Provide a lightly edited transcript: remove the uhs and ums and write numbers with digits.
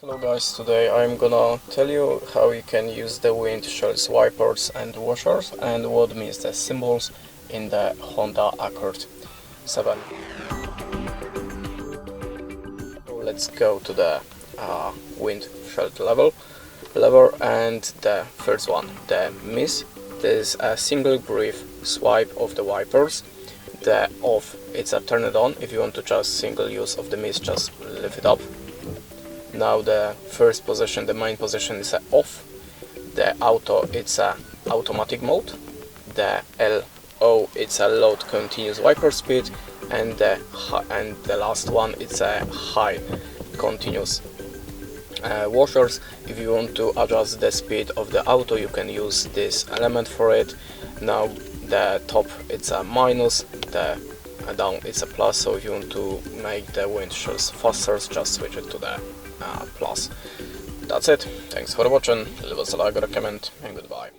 Hello guys, today I'm gonna tell you how you can use the windshield wipers and washers and what means the symbols in the Honda Accord VII. So let's go to the windshield lever and the first one, the mist. This is a single brief swipe of the wipers. The off, it's a turn it on. If you want to just single use of the mist, just lift it up. Now the first position, the main position is a off. The auto, it's a automatic mode. The LO, it's a load continuous wiper speed, and the last one, it's a high continuous washers. If you want to adjust the speed of the auto, you can use this element for it. Now the top, it's a minus, the down it's a plus, so if you want to make the windshields faster, just switch it to the plus. That's it. Thanks for watching. Leave us a like or a comment, and goodbye.